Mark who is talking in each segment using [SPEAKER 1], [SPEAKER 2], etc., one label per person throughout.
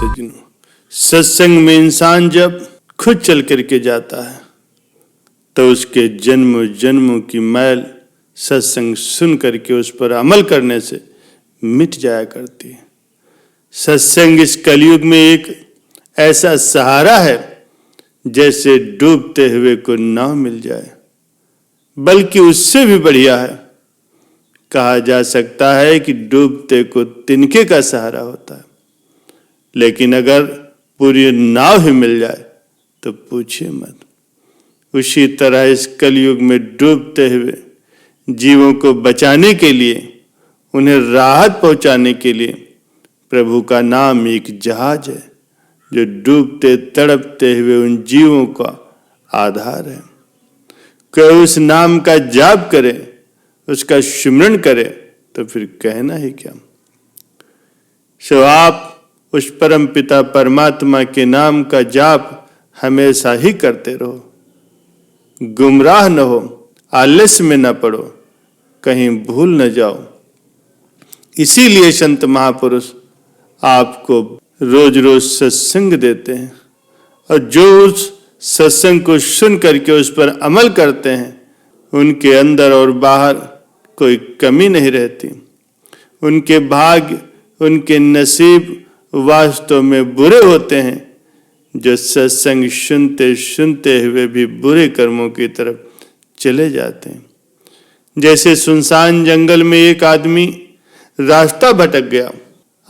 [SPEAKER 1] सज्जनों, सत्संग में इंसान जब खुद चल करके जाता है तो उसके जन्म जन्मों की मैल सत्संग सुन करके उस पर अमल करने से मिट जाया करती है। सत्संग इस कलयुग में एक ऐसा सहारा है जैसे डूबते हुए को नाव मिल जाए, बल्कि उससे भी बढ़िया है। कहा जा सकता है कि डूबते को तिनके का सहारा होता है, लेकिन अगर पूरी नाव ही मिल जाए तो पूछिए मत। उसी तरह इस कलयुग में डूबते हुए जीवों को बचाने के लिए, उन्हें राहत पहुंचाने के लिए प्रभु का नाम एक जहाज है जो डूबते तड़पते हुए उन जीवों का आधार है। कोई उस नाम का जाप करे, उसका सिमरन करे तो फिर कहना ही क्या। सो आप उस परम पिता परमात्मा के नाम का जाप हमेशा ही करते रहो, गुमराह न हो, आलस्य में न पड़ो, कहीं भूल न जाओ। इसीलिए संत महापुरुष आपको रोज रोज सत्संग देते हैं, और जो उस सत्संग को सुन करके उस पर अमल करते हैं उनके अंदर और बाहर कोई कमी नहीं रहती। उनके भाग्य, उनके नसीब वास्तव में बुरे होते हैं जो सत्संग सुनते सुनते हुए भी बुरे कर्मों की तरफ चले जाते हैं। जैसे सुनसान जंगल में एक आदमी रास्ता भटक गया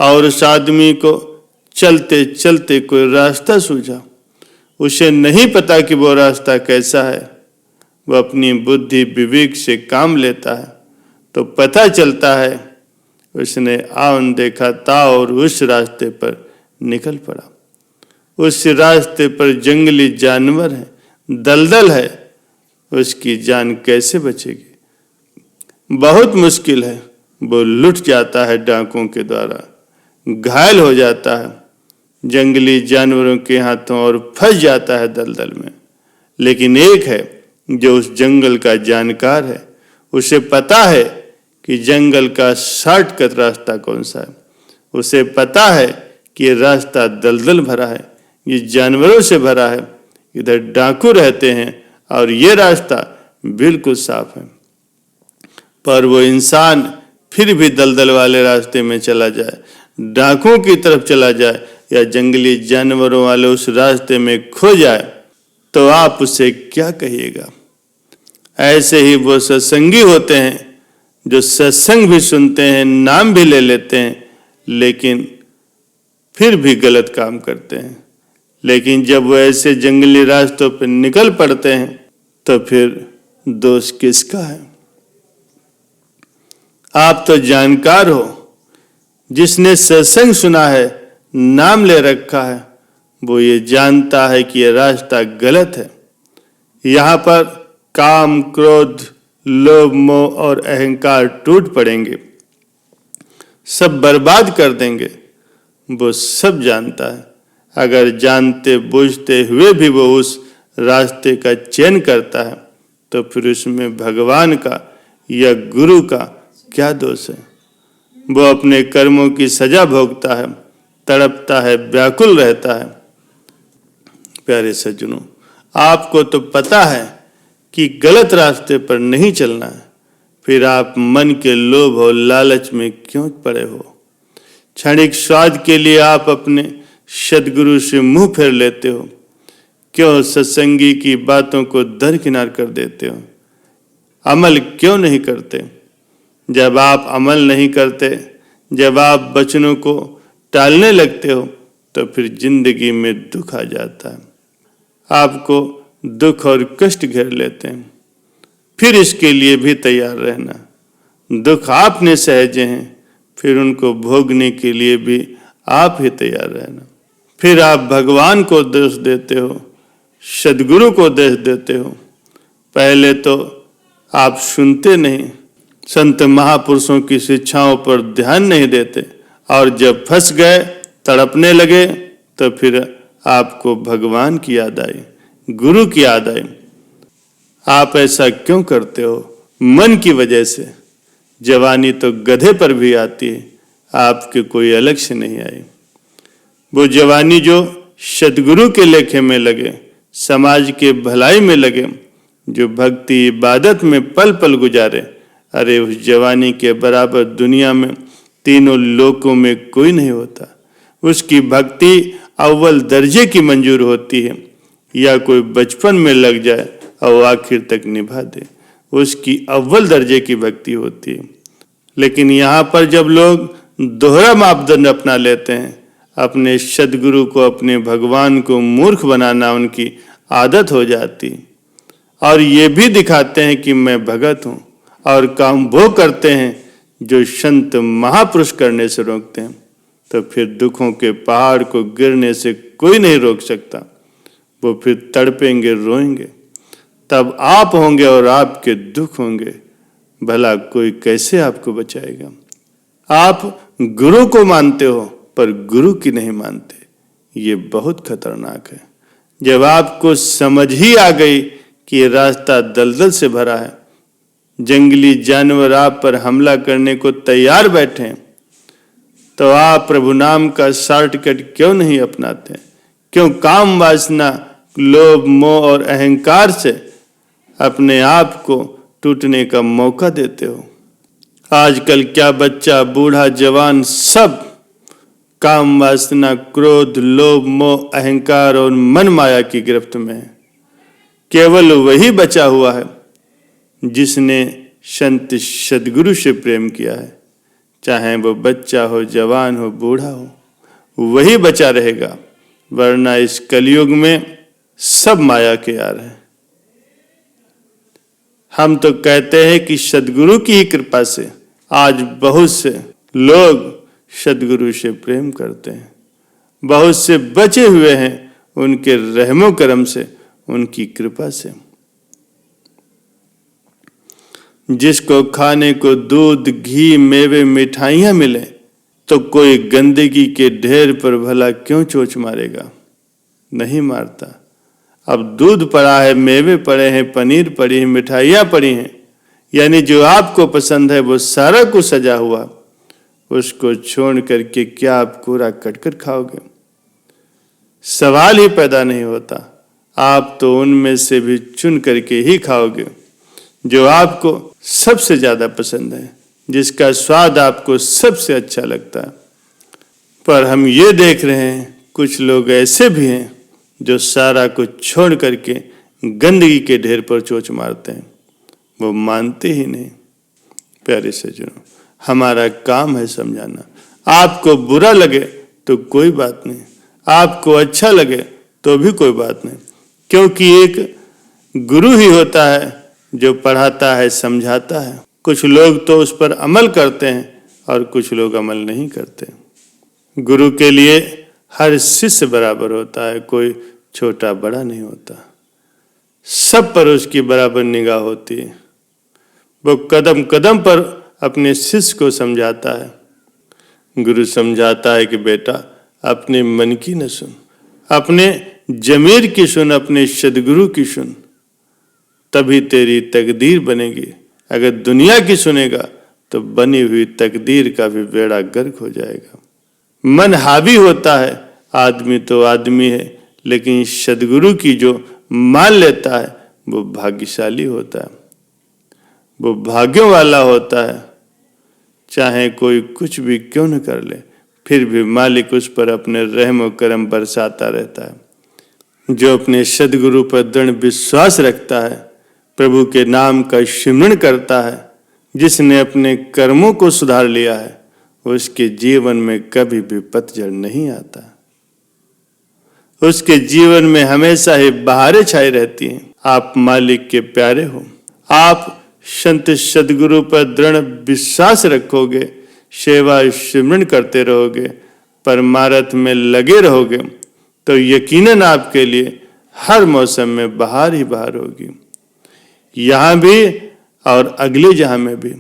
[SPEAKER 1] और उस आदमी को चलते चलते कोई रास्ता सूझा। उसे नहीं पता कि वो रास्ता कैसा है। वह अपनी बुद्धि विवेक से काम लेता है तो पता चलता है। उसने आन देखा था और उस रास्ते पर निकल पड़ा। उस रास्ते पर जंगली जानवर है, दलदल है, उसकी जान कैसे बचेगी? बहुत मुश्किल है। वो लुट जाता है डाकुओं के द्वारा, घायल हो जाता है जंगली जानवरों के हाथों और फंस जाता है दलदल में। लेकिन एक है जो उस जंगल का जानकार है, उसे पता है कि जंगल का शॉर्टकट रास्ता कौन सा है। उसे पता है कि ये रास्ता दलदल भरा है, ये जानवरों से भरा है, इधर डाकू रहते हैं और ये रास्ता बिल्कुल साफ है। पर वो इंसान फिर भी दलदल वाले रास्ते में चला जाए, डाकुओं की तरफ चला जाए या जंगली जानवरों वाले उस रास्ते में खो जाए तो आप उसे क्या कहिएगा? ऐसे ही वो सत्संगी होते हैं जो सत्संग भी सुनते हैं, नाम भी ले लेते हैं, लेकिन फिर भी गलत काम करते हैं। लेकिन जब वो ऐसे जंगली रास्तों पर निकल पड़ते हैं तो फिर दोष किसका है? आप तो जानकार हो, जिसने सत्संग सुना है, नाम ले रखा है, वो ये जानता है कि यह रास्ता गलत है। यहाँ पर काम, क्रोध, लोभ, मोह और अहंकार टूट पड़ेंगे, सब बर्बाद कर देंगे। वो सब जानता है। अगर जानते बूझते हुए भी वो उस रास्ते का चयन करता है तो फिर उसमें भगवान का या गुरु का क्या दोष है? वो अपने कर्मों की सजा भोगता है, तड़पता है, व्याकुल रहता है। प्यारे सज्जनों, आपको तो पता है कि गलत रास्ते पर नहीं चलना है, फिर आप मन के लोभ और लालच में क्यों पड़े हो? क्षणिक स्वाद के लिए आप अपने सद्गुरु से मुंह फेर लेते हो। क्यों सत्संगी की बातों को दरकिनार कर देते हो? अमल क्यों नहीं करते? जब आप अमल नहीं करते, जब आप वचनों को टालने लगते हो तो फिर जिंदगी में दुख आ जाता है। आपको दुख और कष्ट घेर लेते हैं। फिर इसके लिए भी तैयार रहना। दुख आपने सहेजे हैं, फिर उनको भोगने के लिए भी आप ही तैयार रहना। फिर आप भगवान को दोष देते हो, सद्गुरु को दोष देते हो। पहले तो आप सुनते नहीं, संत महापुरुषों की शिक्षाओं पर ध्यान नहीं देते, और जब फंस गए, तड़पने लगे, तो फिर आपको भगवान की याद आई, गुरु की याद आई। आप ऐसा क्यों करते हो? मन की वजह से। जवानी तो गधे पर भी आती है, आपके कोई अलग से नहीं आई। वो जवानी जो सद्गुरु के लेखे में लगे, समाज के भलाई में लगे, जो भक्ति इबादत में पल पल गुजारे, अरे उस जवानी के बराबर दुनिया में तीनों लोकों में कोई नहीं होता। उसकी भक्ति अव्वल दर्जे की मंजूर होती है, या कोई बचपन में लग जाए और आखिर तक निभा दे, उसकी अव्वल दर्जे की भक्ति होती है। लेकिन यहाँ पर जब लोग दोहरा मापदंड अपना लेते हैं, अपने सद्गुरु को, अपने भगवान को मूर्ख बनाना उनकी आदत हो जाती, और ये भी दिखाते हैं कि मैं भगत हूँ, और काम वो करते हैं जो संत महापुरुष करने से रोकते हैं, तो फिर दुखों के पहाड़ को गिरने से कोई नहीं रोक सकता। वो फिर तड़पेंगे, रोएंगे, तब आप होंगे और आपके दुख होंगे। भला कोई कैसे आपको बचाएगा? आप गुरु को मानते हो पर गुरु की नहीं मानते, ये बहुत खतरनाक है। जब आपको समझ ही आ गई कि ये रास्ता दलदल से भरा है, जंगली जानवर आप पर हमला करने को तैयार बैठे हैं, तो आप प्रभु नाम का शॉर्टकट क्यों नहीं अपनाते? क्यों काम वासना, लोभ, मोह और अहंकार से अपने आप को टूटने का मौका देते हो? आजकल क्या बच्चा, बूढ़ा, जवान सब काम वासना, क्रोध, लोभ, मोह, अहंकार और मन माया की गिरफ्त में है। केवल वही बचा हुआ है जिसने संत सद्गुरु से प्रेम किया है, चाहे वो बच्चा हो, जवान हो, बूढ़ा हो, वही बचा रहेगा। वरना इस कलयुग में सब माया के यार हैं। हम तो कहते हैं कि सद्गुरु की ही कृपा से आज बहुत से लोग सद्गुरु से प्रेम करते हैं, बहुत से बचे हुए हैं उनके रहमो करम से, उनकी कृपा से। जिसको खाने को दूध, घी, मेवे, मिठाइयां मिले, तो कोई गंदगी के ढेर पर भला क्यों चोंच मारेगा? नहीं मारता। अब दूध पड़ा है, मेवे पड़े हैं, पनीर पड़ी है, मिठाइयां पड़ी हैं, यानी जो आपको पसंद है वो सारा कुछ सजा हुआ, उसको छोड़ करके क्या आप कोरा कटकर खाओगे? सवाल ही पैदा नहीं होता। आप तो उनमें से भी चुन करके ही खाओगे जो आपको सबसे ज्यादा पसंद है, जिसका स्वाद आपको सबसे अच्छा लगता है। पर हम ये देख रहे हैं कुछ लोग ऐसे भी हैं जो सारा कुछ छोड़ करके गंदगी के ढेर पर चोंच मारते हैं, वो मानते ही नहीं। प्यारे सज्जनों, हमारा काम है समझाना। आपको बुरा लगे तो कोई बात नहीं, आपको अच्छा लगे तो भी कोई बात नहीं, क्योंकि एक गुरु ही होता है जो पढ़ाता है, समझाता है। कुछ लोग तो उस पर अमल करते हैं और कुछ लोग अमल नहीं करते। गुरु के लिए हर शिष्य बराबर होता है, कोई छोटा बड़ा नहीं होता। सब पर उसकी बराबर निगाह होती है। वो कदम कदम पर अपने शिष्य को समझाता है। गुरु समझाता है कि बेटा अपने मन की न सुन, अपने जमीर की सुन, अपने सद्गुरु की सुन, तभी तेरी तकदीर बनेगी। अगर दुनिया की सुनेगा तो बनी हुई तकदीर का भी बेड़ा गर्क हो जाएगा। मन हावी होता है, आदमी तो आदमी है, लेकिन सद्गुरु की जो मान लेता है वो भाग्यशाली होता है, वो भाग्यों वाला होता है। चाहे कोई कुछ भी क्यों न कर ले, फिर भी मालिक उस पर अपने रहम और करम बरसाता रहता है। जो अपने सद्गुरु पर दृढ़ विश्वास रखता है, प्रभु के नाम का सिमरन करता है, जिसने अपने कर्मों को सुधार लिया है, उसके जीवन में कभी भी पतझड़ नहीं आता। उसके जीवन में हमेशा ही बहारें छाई रहती हैं। आप मालिक के प्यारे हो, आप संत सद्गुरु पर दृढ़ विश्वास रखोगे, सेवा सिमरन करते रहोगे, परमार्थ में लगे रहोगे, तो यकीनन आपके लिए हर मौसम में बहार ही बहार होगी, यहाँ भी और अगले जहां में भी।